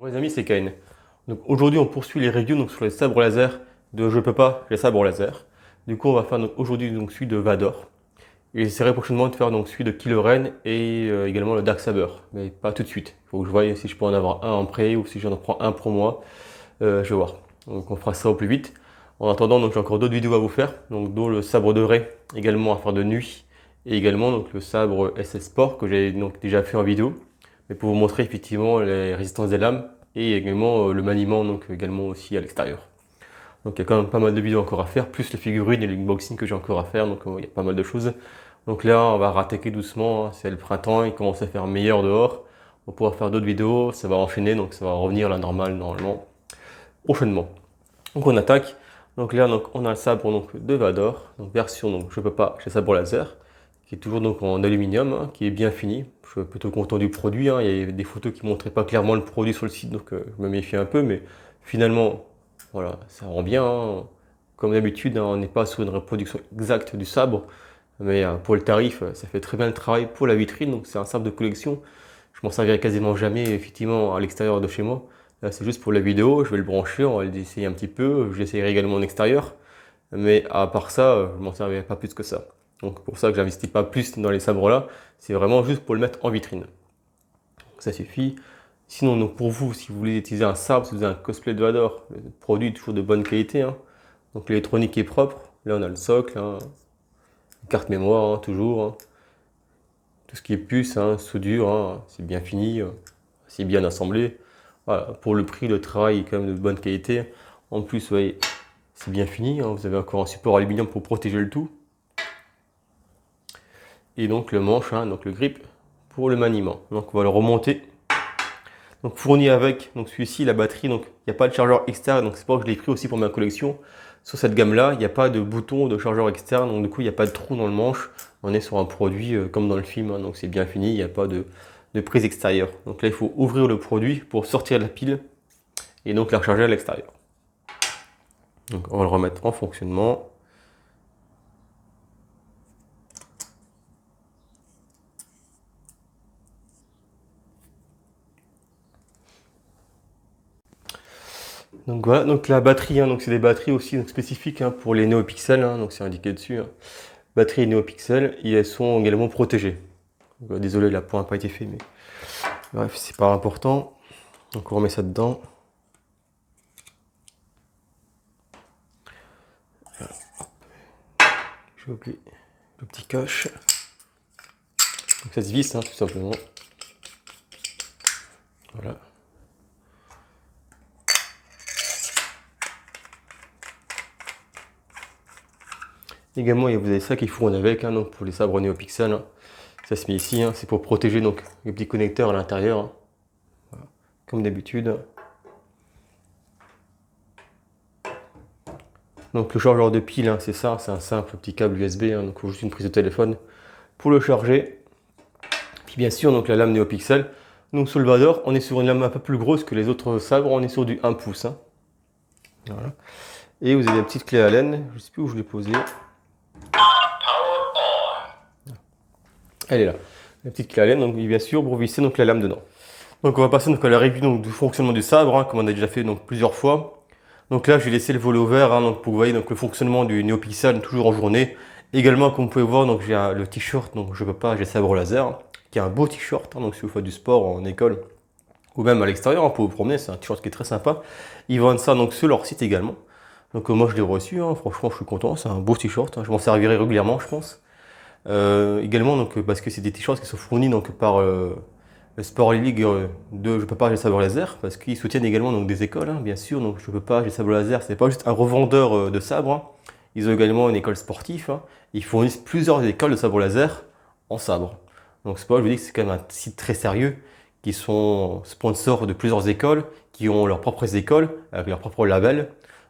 Bon, les amis, c'est Kane. Donc aujourd'hui, on poursuit les reviews donc, sur les sabres laser de Je peux pas, les sabres laser. Du coup, on va faire aujourd'hui celui de Vador. Et j'essaierai prochainement de faire donc celui de Kylo Ren et également le Dark Saber, mais pas tout de suite. Il faut que je voie si je peux en avoir un en prêt ou si j'en prends un pour moi. Je vais voir. Donc on fera ça au plus vite. En attendant, donc j'ai encore d'autres vidéos à vous faire, donc dont le sabre de Rey, également à faire de nuit, et également donc le sabre SS Sport que j'ai donc déjà fait en vidéo, mais pour vous montrer effectivement les résistances des lames et également le maniement donc également aussi à l'extérieur. Donc il y a quand même pas mal de vidéos encore à faire, plus les figurines et l'unboxing que j'ai encore à faire, donc il y a pas mal de choses. Donc là on va rattaquer doucement, hein. C'est le printemps, il commence à faire meilleur dehors. On va pouvoir faire d'autres vidéos, ça va enchaîner, donc ça va revenir à la normale normalement prochainement. Donc on attaque. Donc là donc, on a le sabre donc, de Vador, donc version donc, je peux pas chez sabre laser, qui est toujours donc en aluminium, hein, qui est bien fini. Je suis plutôt content du produit, hein. Il y a des photos qui ne montraient pas clairement le produit sur le site, donc je me méfie un peu, mais finalement voilà, ça rend bien, hein. Comme d'habitude, hein, on n'est pas sur une reproduction exacte du sabre, mais pour le tarif, ça fait très bien le travail pour la vitrine, donc c'est un sabre de collection. Je m'en servirai quasiment jamais effectivement à l'extérieur de chez moi. Là, c'est juste pour la vidéo, je vais le brancher, on va l'essayer un petit peu, je l'essayerai également en extérieur. Mais à part ça, je m'en servirai pas plus que ça. Donc pour ça que j'investis pas plus dans les sabres là, c'est vraiment juste pour le mettre en vitrine. Donc, ça suffit. Sinon, donc pour vous, si vous voulez utiliser un sabre, si vous avez un cosplay de Vador, le produit est toujours de bonne qualité, hein. Donc l'électronique est propre. Là, on a le socle, hein. Carte mémoire, hein, toujours, hein. Tout ce qui est puce, hein, soudure, hein, c'est bien fini, c'est bien assemblé. Voilà, pour le prix, le travail est quand même de bonne qualité. En plus, vous voyez, c'est bien fini, hein. Vous avez encore un support aluminium pour protéger le tout. Et donc le manche, hein, donc le grip pour le maniement. Donc on va le remonter. Donc fourni avec donc celui-ci, la batterie, donc il n'y a pas de chargeur externe, donc c'est pour ça que je l'ai pris aussi pour ma collection. Sur cette gamme-là, il n'y a pas de bouton de chargeur externe, donc du coup il n'y a pas de trou dans le manche. On est sur un produit comme dans le film, hein, donc c'est bien fini, il n'y a pas de prise extérieure. Donc là il faut ouvrir le produit pour sortir la pile et donc la recharger à l'extérieur. Donc on va le remettre en fonctionnement. Donc voilà, donc la batterie, hein, donc c'est des batteries aussi donc spécifiques, hein, pour les NeoPixel, hein, donc c'est indiqué dessus, hein. Batterie NeoPixel, et elles sont également protégées. Donc, désolé, la point n'a pas été fait, mais bref, c'est pas important. Donc on remet ça dedans. J'ai oublié le petit cache. Donc ça se visse, hein, tout simplement. Voilà. Également, vous avez ça qui fourne avec, hein, donc pour les sabres NeoPixel, hein. Ça se met ici, hein, c'est pour protéger donc les petits connecteurs à l'intérieur, hein. Voilà. Comme d'habitude. Donc le chargeur de pile, hein, c'est ça, c'est un simple petit câble USB, hein, donc il faut juste une prise de téléphone pour le charger. Puis bien sûr, donc la lame NeoPixel. Donc sur le Vador, on est sur une lame un peu plus grosse que les autres sabres, on est sur du 1 pouce, hein. Voilà. Et vous avez la petite clé Allen, je ne sais plus où je l'ai posée. Elle est là. La petite clé Allen, donc bien sûr, pour visser donc la lame dedans. Donc on va passer donc à la review donc, du fonctionnement du sabre, hein, comme on a déjà fait donc plusieurs fois. Donc là, j'ai laissé le volet ouvert, hein, donc pour que vous voyez donc, le fonctionnement du NeoPixel toujours en journée. Également, comme vous pouvez voir, donc j'ai le t-shirt, donc je peux pas, j'ai sabre laser, qui est un beau t-shirt, hein, donc si vous faites du sport en école ou même à l'extérieur, hein, pour vous promener, c'est un t-shirt qui est très sympa. Ils vendent ça donc sur leur site également. Donc moi je l'ai reçu, hein, franchement je suis content, c'est un beau t-shirt, hein, je m'en servirai régulièrement je pense. Également donc parce que c'est des t-shirts qui sont fournis donc par le Sport League de Je peux pas, j'ai sabre laser, parce qu'ils soutiennent également donc des écoles, hein, bien sûr. Donc Je peux pas, j'ai sabre laser, c'est pas juste un revendeur de sabre, hein. Ils ont également une école sportive, hein. Ils fournissent plusieurs écoles de sabre laser en sabre. Donc c'est pas, je vous dis que c'est quand même un site très sérieux, qui sont sponsors de plusieurs écoles, qui ont leurs propres écoles, avec leurs propres labels.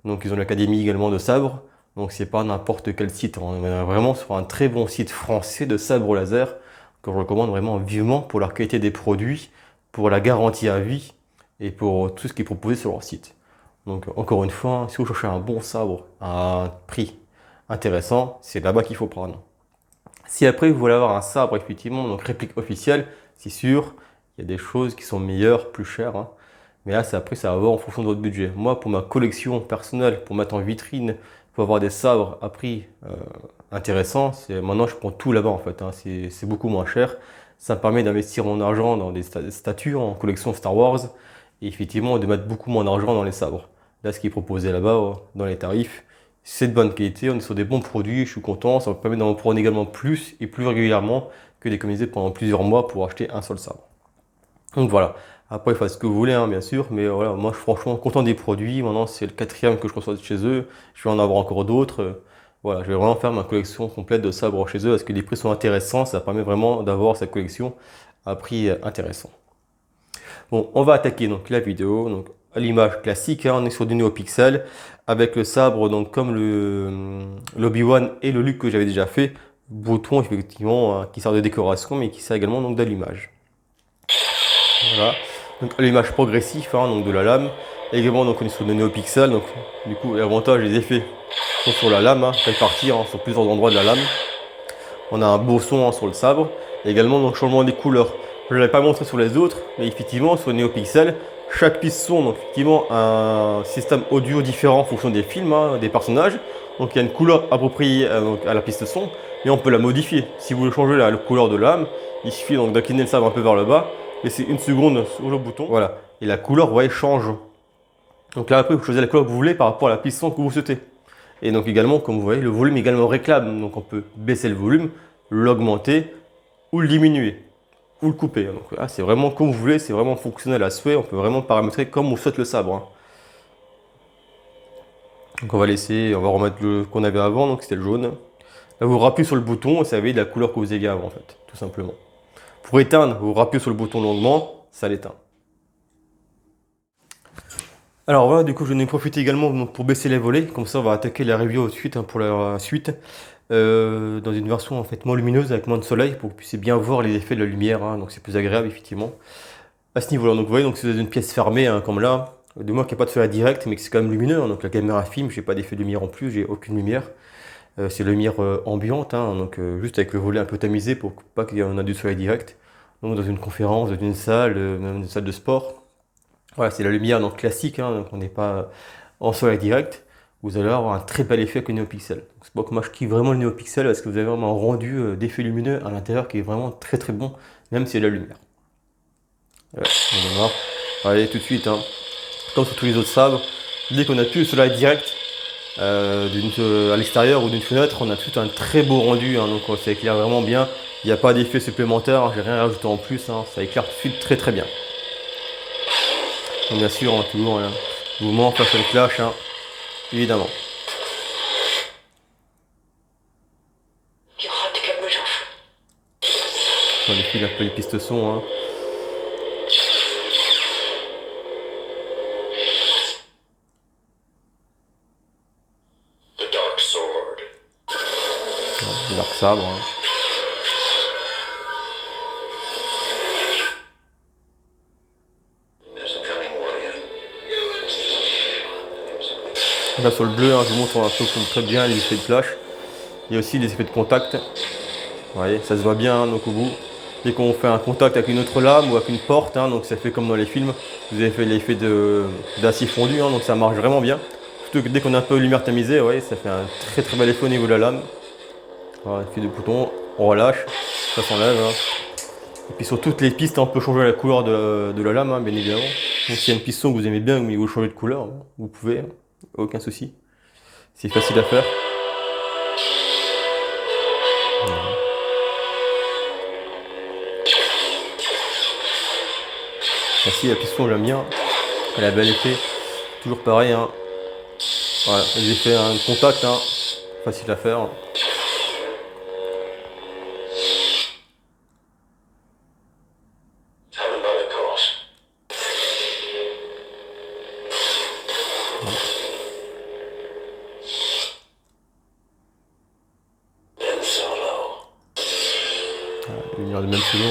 Donc ils ont l'académie également de sabre. Donc c'est pas n'importe quel site, on est vraiment sur un très bon site français de sabre laser, que je recommande vraiment vivement pour la qualité des produits, pour la garantie à vie et pour tout ce qui est proposé sur leur site. Donc encore une fois, si vous cherchez un bon sabre à un prix intéressant, c'est là-bas qu'il faut prendre. Si après vous voulez avoir un sabre effectivement, donc réplique officielle, c'est sûr, il y a des choses qui sont meilleures, plus chères, hein. Mais là, après, ça va voir en fonction de votre budget. Moi, pour ma collection personnelle, pour mettre en vitrine, pour avoir des sabres à prix intéressant, maintenant je prends tout là-bas en fait, hein. C'est beaucoup moins cher. Ça me permet d'investir mon argent dans des statues en collection Star Wars et effectivement de mettre beaucoup moins d'argent dans les sabres. Là, ce qui est proposé là-bas, dans les tarifs, c'est de bonne qualité, on est sur des bons produits, je suis content. Ça me permet d'en prendre également plus et plus régulièrement que d'économiser pendant plusieurs mois pour acheter un seul sabre. Donc voilà. Après, il faut ce que vous voulez, hein, bien sûr, mais voilà, moi je suis franchement content des produits. Maintenant, c'est le quatrième que je reçois de chez eux. Je vais en avoir encore d'autres. Voilà, je vais vraiment faire ma collection complète de sabres chez eux parce que les prix sont intéressants. Ça permet vraiment d'avoir cette collection à prix intéressant. Bon, on va attaquer donc la vidéo. Donc, à l'image classique, hein, on est sur du NeoPixel avec le sabre, donc comme l'Obi-Wan et le Luke que j'avais déjà fait. Bouton, effectivement, hein, qui sert de décoration, mais qui sert également donc d'allumage. Voilà. Donc allumage progressif, hein, donc de la lame. Également, donc on est sur le NeoPixel. Donc, du coup, l'avantage des effets sont sur la lame, hein, répartis sur plusieurs endroits de la lame. On a un beau son sur le sabre. Et également, donc changement des couleurs. Je ne l'avais pas montré sur les autres, mais effectivement, sur le NeoPixel, chaque piste son, donc effectivement, un système audio différent en fonction des films, hein, des personnages. Donc il y a une couleur appropriée à la piste son, mais on peut la modifier. Si vous voulez changer la couleur de l'âme, il suffit donc d'incliner le sabre un peu vers le bas, laisser une seconde sur le bouton, voilà, et la couleur, vous voyez, change. Donc là, après, vous choisissez la couleur que vous voulez par rapport à la piste son que vous souhaitez. Et donc également, comme vous voyez, le volume également réclame. Donc on peut baisser le volume, l'augmenter ou le diminuer ou le couper. Donc là, c'est vraiment comme vous voulez, c'est vraiment fonctionnel à souhait. On peut vraiment paramétrer comme on souhaite le sabre, hein. Donc on va laisser, on va remettre le qu'on avait avant, donc c'était le jaune. Là, vous rappuyez sur le bouton et ça va être la couleur que vous aviez avant, en fait, tout simplement. Pour éteindre, vous rappuyez sur le bouton longuement, ça l'éteint. Alors voilà, du coup, je vais en profiter également pour baisser les volets. Comme ça, on va attaquer la review ensuite, hein, pour la suite. Dans une version en fait moins lumineuse avec moins de soleil pour que vous puissiez bien voir les effets de la lumière, hein, donc c'est plus agréable effectivement à ce niveau là. Donc vous voyez, donc c'est dans une pièce fermée, hein, comme là, de moi qui n'a pas de soleil direct mais que c'est quand même lumineux, hein, donc la caméra filme, j'ai pas d'effet de lumière en plus, j'ai aucune lumière. C'est la lumière ambiante, hein, donc juste avec le volet un peu tamisé pour pas qu'il y en ait du soleil direct. Donc dans une conférence, dans une salle, même une salle de sport, voilà, c'est la lumière donc classique, hein, donc on n'est pas en soleil direct. Vous allez avoir un très bel effet avec le NeoPixel. C'est pour que moi je kiffe vraiment le NeoPixel parce que vous avez vraiment un rendu d'effet lumineux à l'intérieur qui est vraiment très très bon, même s'il y a de la lumière. Voilà, on va voir. Allez, tout de suite, hein. Comme sur tous les autres sabres, dès qu'on a plus le soleil direct à l'extérieur ou d'une fenêtre, on a tout un très beau rendu, hein, donc ça éclaire vraiment bien. Il n'y a pas d'effet supplémentaire, hein, j'ai rien rajouté en plus, hein, ça éclaire tout de suite très très bien. Donc, bien sûr, hein, toujours un mouvement face à une clash, hein, évidemment. On défile un peu les pistes son, hein. Le Dark Sabre, hein. Là sur le bleu, hein, je vous montre un peu très bien les effets de flash. Il y a aussi les effets de contact. Vous voyez, ça se voit bien, hein, donc au bout. Dès qu'on fait un contact avec une autre lame ou avec une porte, hein, donc ça fait comme dans les films, vous avez fait l'effet d'acier fondu, hein, donc ça marche vraiment bien. Surtout que dès qu'on a un peu de lumière tamisée, ouais, ça fait un très très bel effet au niveau de la lame. Voilà, effet de bouton, on relâche, ça s'enlève, hein. Et puis sur toutes les pistes, on peut changer la couleur de la lame, hein, bien évidemment. Donc s'il y a une piston que vous aimez bien mais vous changez de couleur, vous pouvez, hein, aucun souci. C'est facile à faire. Voici la piston, j'aime bien. Elle a un bel effet. Toujours pareil, hein. Voilà, les effets, hein, de contact, hein. Facile à faire. Lumière de Ben Solo.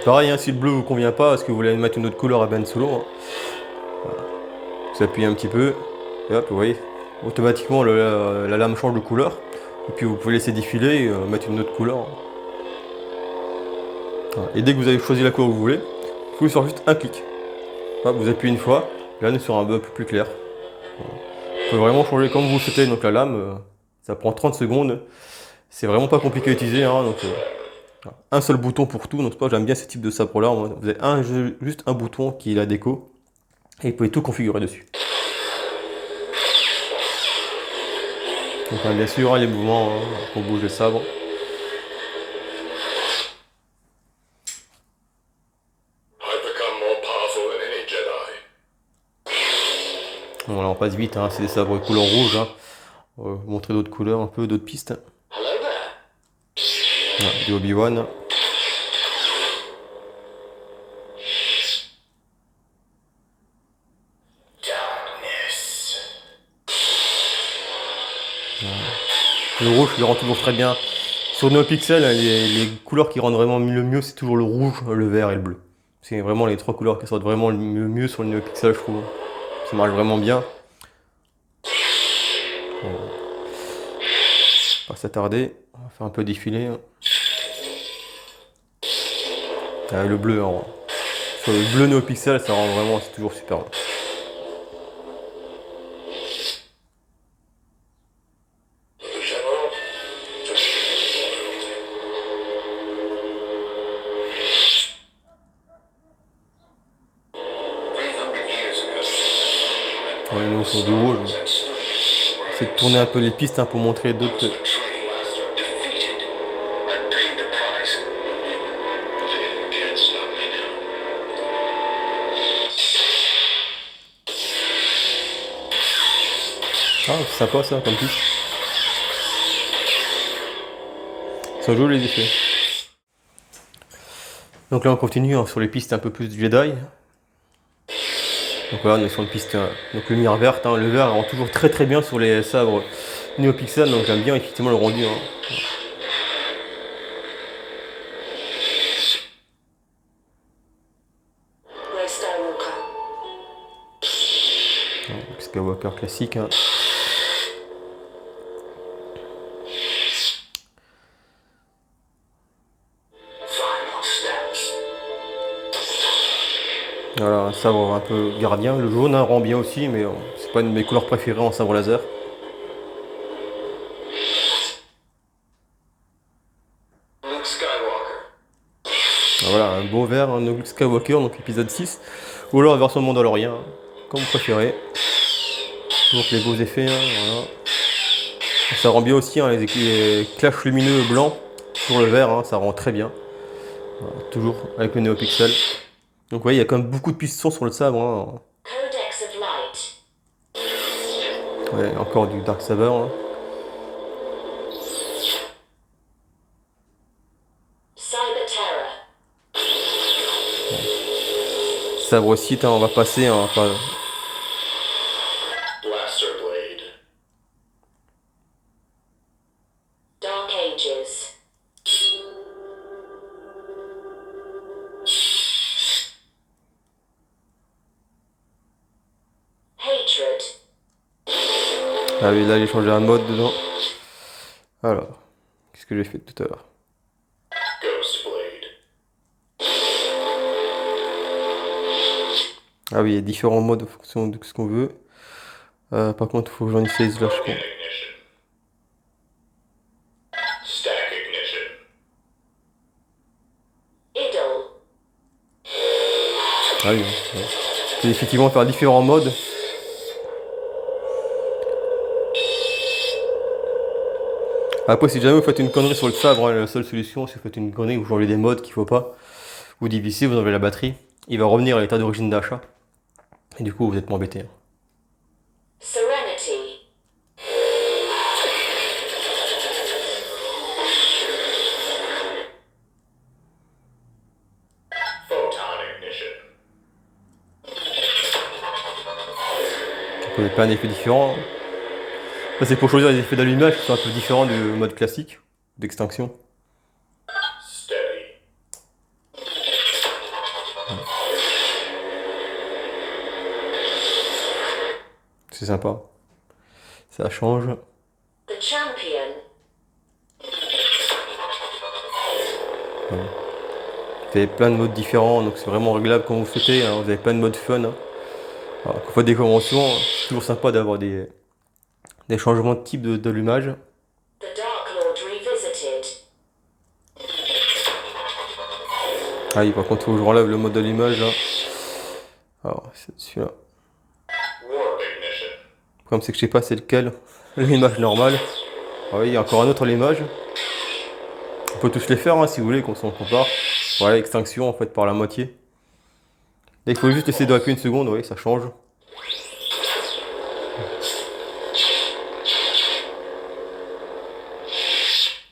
Pareil, hein, si le bleu vous convient pas, est-ce que vous voulez mettre une autre couleur à Ben Solo, hein. Voilà. Vous appuyez un petit peu, et hop, vous voyez, automatiquement la lame change de couleur. Et puis vous pouvez laisser défiler et mettre une autre couleur. Voilà. Et dès que vous avez choisi la couleur que vous voulez, vous pouvez faire juste un clic. Hop, vous appuyez une fois, là on est sur un peu plus clair. Vous pouvez vraiment changer comme vous le souhaitez, donc la lame, ça prend 30 secondes. C'est vraiment pas compliqué à utiliser, hein, donc voilà. Un seul bouton pour tout, donc c'est pour ça que j'aime bien ce type de sabre là. Vous avez juste un bouton qui est la déco, et vous pouvez tout configurer dessus. Donc bien sûr, hein, les mouvements pour bouger le sabre. Bon, là on passe vite, hein, c'est des sabres couleur rouge. Hein. On va vous montrer d'autres couleurs, un peu d'autres pistes. Voilà, du Obi-Wan. Le rouge, il rend toujours très bien. Sur NeoPixel, les couleurs qui rendent vraiment le mieux, c'est toujours le rouge, le vert et le bleu. C'est vraiment les trois couleurs qui sortent vraiment le mieux sur le NeoPixel, je trouve. Ça marche vraiment bien. On va pas s'attarder, on va faire un peu défiler. Ah, le bleu, hein. Sur le bleu NeoPixel, ça rend vraiment, c'est toujours super. Ouais, nous sur du rouge. C'est de tourner un peu les pistes, hein, pour montrer d'autres. Ah, c'est sympa ça comme piste. Ça joue les effets. Donc là on continue, hein, sur les pistes un peu plus Jedi. Donc voilà, on est sur une piste, donc lumière verte, hein. Le vert rend toujours très très bien sur les sabres NeoPixel, donc j'aime bien effectivement le rendu. Hein. Donc, Skywalker classique. Hein. Voilà, un sabre un peu gardien. Le jaune, hein, rend bien aussi, mais c'est pas une de mes couleurs préférées en sabre laser. Voilà, un beau vert, un Luke Skywalker, donc épisode 6. Ou alors version Mandalorian, hein, comme vous préférez. Donc les beaux effets, hein, voilà. Ça rend bien aussi, hein, les clashs lumineux blancs sur le vert, hein, ça rend très bien. Voilà, toujours avec le NeoPixel. Donc vous voyez, il y a quand même beaucoup de pistons sur le sabre. Hein. Ouais, encore du Dark Saber. Hein. Sabre site, hein, on va passer. Hein, pas... Ah oui, là j'ai changé un mode dedans. Alors, qu'est-ce que j'ai fait tout à l'heure? Ah oui, il y a différents modes en fonction de ce qu'on veut. Par contre, il faut que j'en utilise là, je crois. Ah oui, ouais. Je peux effectivement faire différents modes. Après, si jamais vous faites une connerie sur le sabre, hein, la seule solution, c'est que vous faites une connerie, vous changez des modes qu'il faut pas. Vous divisez, vous enlevez la batterie. Il va revenir à l'état d'origine d'achat. Et du coup, vous êtes pas embêté. Hein. Vous n'avez pas un effet différent. Ça, c'est pour choisir les effets d'allumage qui sont un peu différents du mode classique, d'extinction. C'est sympa. Ça change. Ouais. Vous avez plein de modes différents, donc c'est vraiment réglable quand vous souhaitez, hein. Vous avez plein de modes fun, hein. Alors, quand vous faites des conventions, c'est toujours sympa d'avoir des changements de type d'allumage. The Dark Lord Revisited. Ah oui, par contre, faut que je relève le mode d'allumage là. Alors, c'est celui-là. Warp Ignition. Le problème, c'est que je sais pas c'est lequel. L'image normale. Ah oui, il y a encore un autre à l'image. On peut tous les faire hein, si vous voulez, qu'on s'en compare. Voilà, extinction en fait par la moitié. Là, il faut juste essayer de appuyer une seconde, oui, ça change.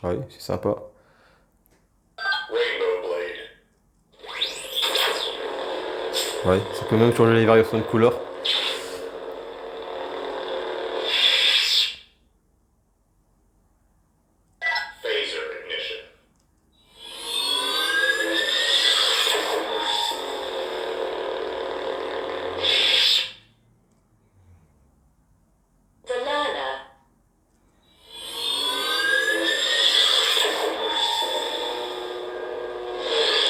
Ah oui, c'est sympa. Rainbow Blade. Ouais, ça peut même changer les variations de couleurs. Phaser Ignition. The Learner.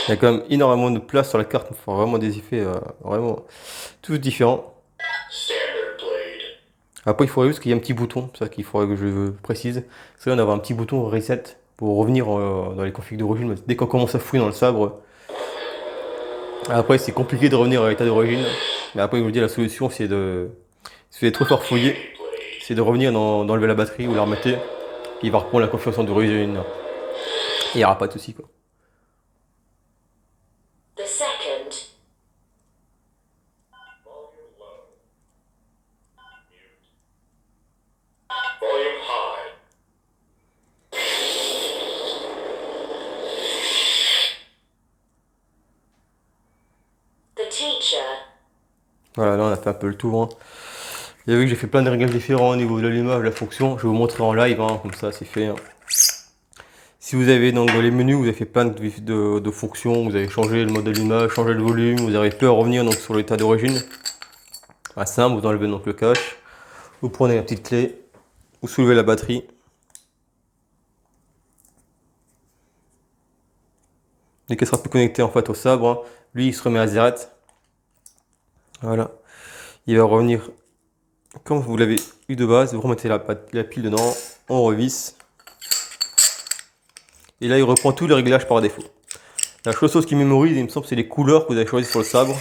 Il y a quand même énormément de place sur la carte, il faut vraiment des effets vraiment tous différents. Standard Blade. Après, il faudrait juste qu'il y ait un petit bouton, c'est ça qu'il faudrait que je précise. C'est là, on a un petit bouton reset pour revenir dans les configs d'origine. Dès qu'on commence à fouiller dans le sabre, après c'est compliqué de revenir à l'état d'origine. Mais après, je vous dis, la solution c'est de, si vous êtes trop fort fouillé, c'est de revenir d'enlever la batterie ou la remettez. Il va reprendre la configuration d'origine. Et il n'y aura pas de souci quoi. The Second. Volume High. The Teacher. Voilà, là on a fait un peu le tour. Hein. Vous avez vu que j'ai fait plein de réglages différents au niveau de l'allumage, de la fonction. Je vais vous montrer en live, hein, comme ça c'est fait. Hein. Si vous avez donc dans les menus, vous avez fait plein de fonctions, vous avez changé le mode d'allumage, changé le volume, vous avez pu revenir donc sur l'état d'origine. Ah, simple, vous enlevez donc le cache, vous prenez la petite clé, vous soulevez la batterie. Dès qu'elle sera plus connectée en fait au sabre, hein, lui il se remet à zéro. Voilà, il va revenir comme vous l'avez eu de base, vous remettez la pile dedans, on revisse. Et là il reprend tous les réglages par défaut. La chose qui mémorise, il me semble, c'est les couleurs que vous avez choisies sur le sabre.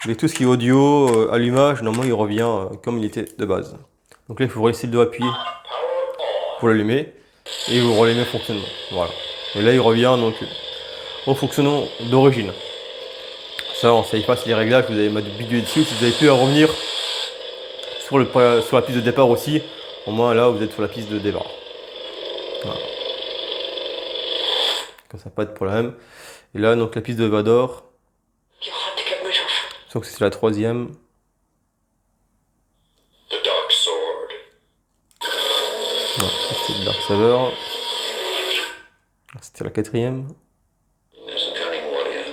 Mais tout ce qui est audio, allumage, normalement il revient comme il était de base. Donc là il faut laisser le doigt appuyé pour l'allumer et vous relevez le fonctionnement. Voilà. Et là il revient donc au fonctionnement d'origine. Ça on sait pas si les réglages vous avez bidouillé dessus, si vous avez pu revenir sur la piste de départ aussi, au moins là vous êtes sur la piste de départ. Voilà. Comme ça pas de problème. Et là donc la piste de Vador. Donc c'est la troisième. The Dark Sword. Ouais, c'était le Dark Saber. C'était la quatrième. There's a cunning warrior.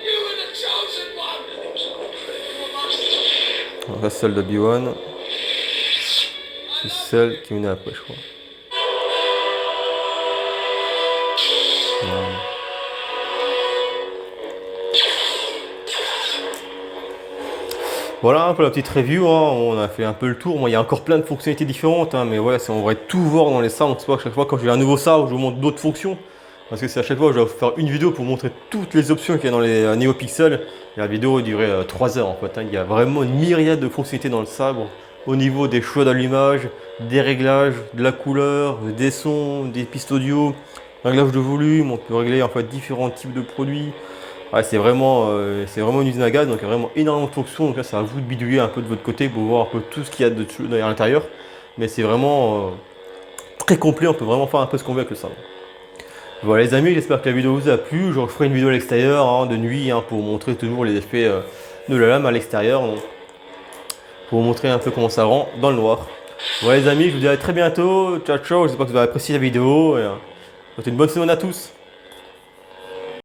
You are the chosen one. It was an old friend. Donc, là c'est celle d'Obi-Wan. C'est celle qui venait après je crois. Voilà. Voilà un peu la petite review, hein. On a fait un peu le tour. Moi, il y a encore plein de fonctionnalités différentes, hein, mais ouais, on devrait tout voir dans les sabres. C'est pas à chaque fois quand j'ai un nouveau sabre, je vous montre d'autres fonctions. Parce que c'est à chaque fois que je vais vous faire une vidéo pour vous montrer toutes les options qu'il y a dans les NeoPixel. Et la vidéo durait 3 heures en fait. Hein. Il y a vraiment une myriade de fonctionnalités dans le sabre. Au niveau des choix d'allumage, des réglages, de la couleur, des sons, des pistes audio, réglage de volume. On peut régler en fait différents types de produits. Ouais, c'est vraiment une usine à gaz, donc il y a vraiment énormément de fonctions. Donc là, c'est à vous de bidouiller un peu de votre côté pour voir un peu tout ce qu'il y a à l'intérieur. Mais c'est vraiment très complet, on peut vraiment faire un peu ce qu'on veut avec le sabre. Voilà les amis, j'espère que la vidéo vous a plu. Je referai une vidéo à l'extérieur, hein, de nuit, hein, pour vous montrer toujours les effets de la lame à l'extérieur. Pour vous montrer un peu comment ça rend dans le noir. Voilà les amis, je vous dis à très bientôt. Ciao ciao, j'espère que vous avez apprécié la vidéo. Et, une bonne semaine à tous.